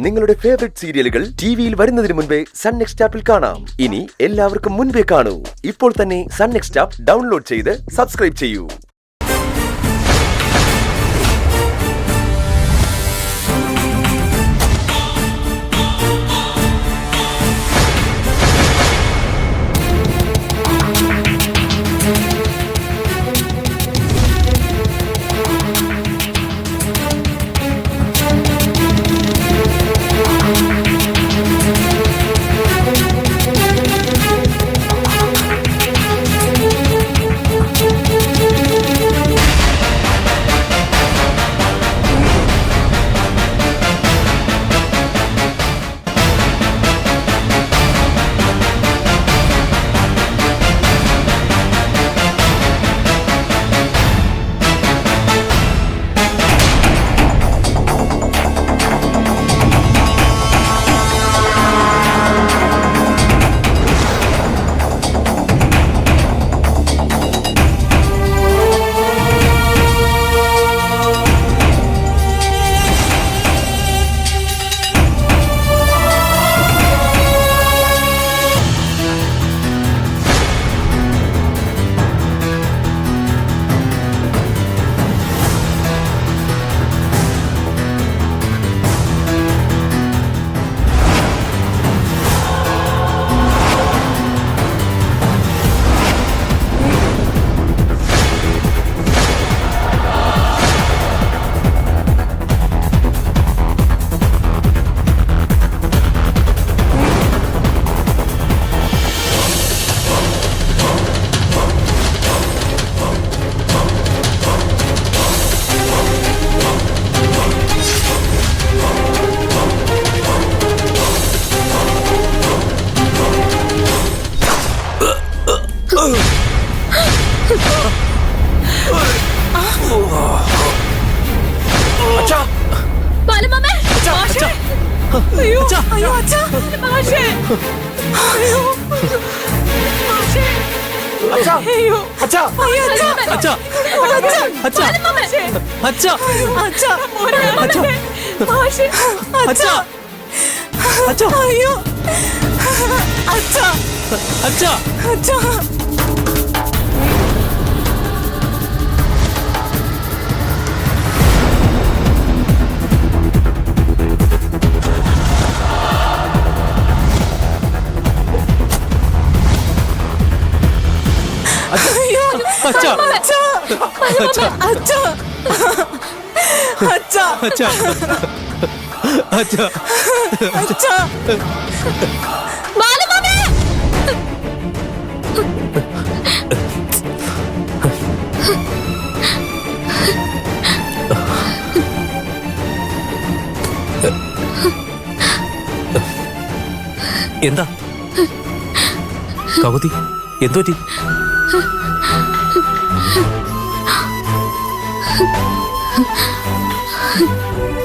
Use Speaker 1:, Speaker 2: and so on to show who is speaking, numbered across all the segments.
Speaker 1: നിങ്ങളുടെ ഫേവറേറ്റ് സീരിയലുകൾ ടിവിയിൽ വരുന്നതിന് മുൻപേ സൺ നെക്സ്റ്റ് ആപ്പിൽ കാണാം. ഇനി എല്ലാവർക്കും മുൻപേ കാണൂ. ഇപ്പോൾ തന്നെ സൺ നെക്സ്റ്റ് ആപ്പ് ഡൗൺലോഡ് ചെയ്ത് സബ്സ്ക്രൈബ് ചെയ്യൂ.
Speaker 2: എന്താ കൗമുദി, എന്തു പറ്റി?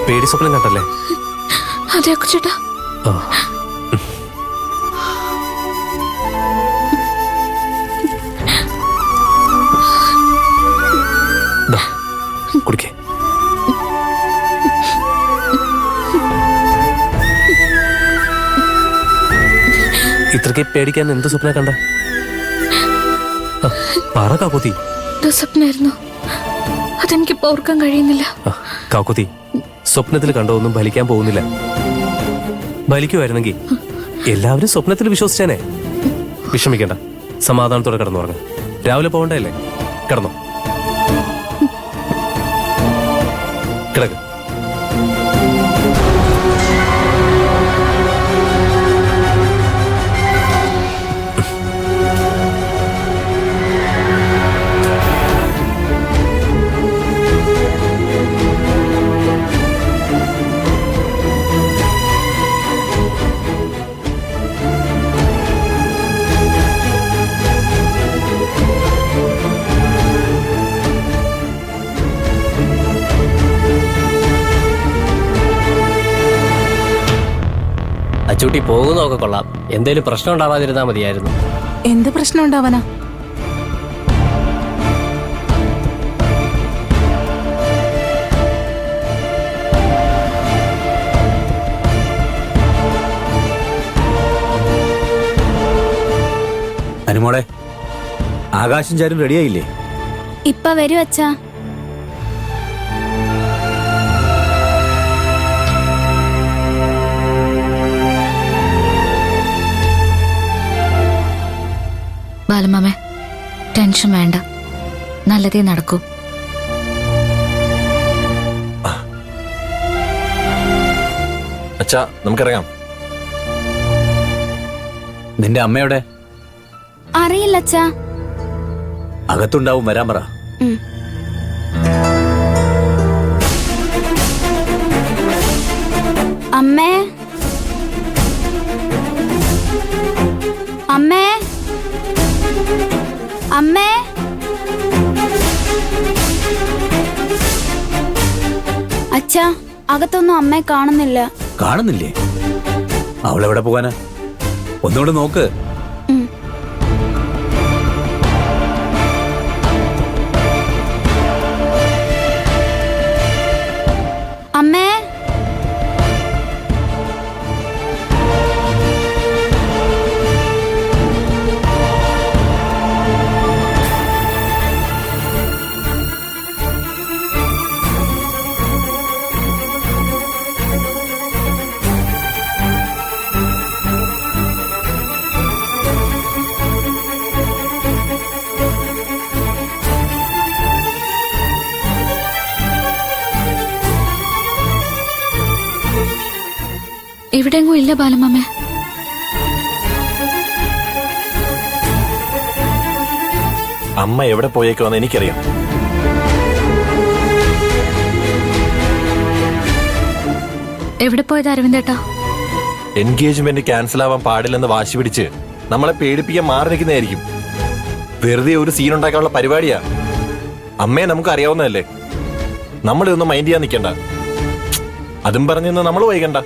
Speaker 2: പേടി സ്വപ്നം കണ്ടല്ലേ?
Speaker 3: അതെ ചേട്ടാ.
Speaker 2: കുടിക്കേ. ഇത്രയ്ക്ക് പേടിക്കാൻ എന്ത് സ്വപ്നം കണ്ട? പറ കാക്കുത്തി.
Speaker 3: സ്വപ്നായിരുന്നു, അതെനിക്ക് ഓർക്കാൻ കഴിയുന്നില്ല.
Speaker 2: കാക്കുത്തി, സ്വപ്നത്തിൽ കണ്ടതൊന്നും ഫലിക്കാൻ പോകുന്നില്ല. ഫലിക്കുമായിരുന്നെങ്കിൽ എല്ലാവരും സ്വപ്നത്തിൽ വിശ്വസിച്ചേനെ. വിഷമിക്കണ്ട, സമാധാനത്തോടെ കിടന്നുറങ്ങ. രാവിലെ പോകണ്ടല്ലേ? കിടന്നോ, കിടക്ക്.
Speaker 4: അച്ചൂട്ടി പോകുന്നതൊക്കെ കൊള്ളാം, എന്തേലും പ്രശ്നം ഉണ്ടാവാതിരുന്നാ മതിയായിരുന്നു.
Speaker 5: എന്ത് പ്രശ്നം ഉണ്ടാവാനാ?
Speaker 6: ചാരുമോളെ, ആകാശം ചാരും റെഡിയായില്ലേ?
Speaker 7: ഇപ്പൊ വരൂ അച്ഛാ.
Speaker 3: ബാലമാമേ, ടെൻഷൻ വേണ്ട, നല്ലതേ നടക്കൂ.
Speaker 8: അച്ഛാ, നമുക്കിറങ്ങാം.
Speaker 6: നിന്റെ അമ്മയുടെ
Speaker 7: അറിയില്ല അച്ഛാ.
Speaker 6: അകത്തുണ്ടാവും, വരാൻ പറ.
Speaker 7: അമ്മേ, അമ്മേ, അമ്മേ. അച്ഛാ, അകത്തൊന്നും അമ്മയെ കാണുന്നില്ല.
Speaker 6: കാണുന്നില്ലേ? അവളെവിടെ പോകാനാ? ഒന്നുകൂടെ നോക്ക്.
Speaker 7: അമ്മേ,
Speaker 3: എവിടെയെങ്ങും ഇല്ല ബാലമാമേ.
Speaker 8: അമ്മ എവിടെ പോയേക്കുമെന്ന് എനിക്കറിയാം.
Speaker 3: എവിടെ പോയത് അരവിന്ദേട്ടാ?
Speaker 8: എൻഗേജ്മെന്റ് ക്യാൻസൽ ആവാൻ പാടില്ലെന്ന് വാശി പിടിച്ച് നമ്മളെ പേടിപ്പിക്കാൻ മാറി നിൽക്കുന്നതായിരിക്കും. വെറുതെ ഒരു സീൻ ഉണ്ടാക്കാനുള്ള പരിപാടിയാ. അമ്മയെ നമുക്ക് അറിയാവുന്നതല്ലേ, നമ്മളിതൊന്നും മൈൻഡ് ചെയ്യാൻ നിൽക്കണ്ട. അതും പറഞ്ഞൊന്നും നമ്മൾ വൈകണ്ട.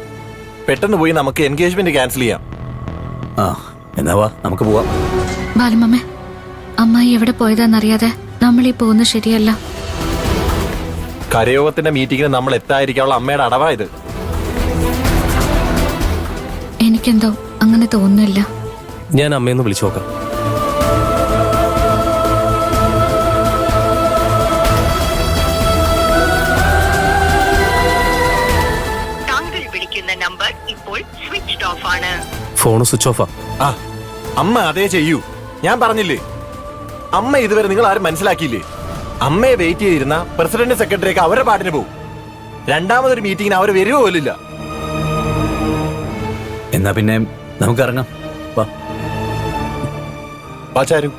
Speaker 8: പെട്ടെന്ന് പോയി നമുക്ക് എൻഗേജ്മെന്റ് ക്യാൻസൽ ചെയ്യാം.
Speaker 6: ആ, എന്നാ വാ, നമുക്ക് പോവാം.
Speaker 3: ബാലമാമേ, അമ്മായി എവിടെ പോയതാന്നറിയാതെ നമ്മൾ ഈ പോകുന്നത് ശരിയല്ല.
Speaker 8: കരയോഗത്തിന്റെ മീറ്റിംഗിന് നമ്മൾ എത്താതിരിക്കാനുള്ള അമ്മയുടെ അടവായത്.
Speaker 3: എനിക്കെന്തോ അങ്ങനെ തോന്നുന്നില്ല.
Speaker 2: ഞാൻ അമ്മയൊന്ന് വിളിച്ചു നോക്കാം.
Speaker 9: നമ്പർ ഇപ്പോൾ സ്വിച്ച്ഡ് ഓഫ് ആണ്.
Speaker 2: ഫോൺ സ്വിച്ച് ഓഫാ.
Speaker 8: ആ, അമ്മ അതേ ചെയ്യൂ. ഞാൻ പറഞ്ഞില്ലേ, അമ്മ ഇതുവരെ നിങ്ങൾ ആരും മനസ്സിലാക്കിയില്ലേ? അമ്മയെ വെയിറ്റ് ചെയ്തിരുന്ന പ്രസിഡന്റ് സെക്രട്ടറിയൊക്കെ അവരുടെ പാട്ടിന് പോകും. രണ്ടാമതൊരു മീറ്റിംഗിന് അവർ വരുവോ പോലില്ല.
Speaker 6: എന്നാ പിന്നെ നമുക്ക് ഇറങ്ങാം. വാ.
Speaker 8: വാ ചാരു.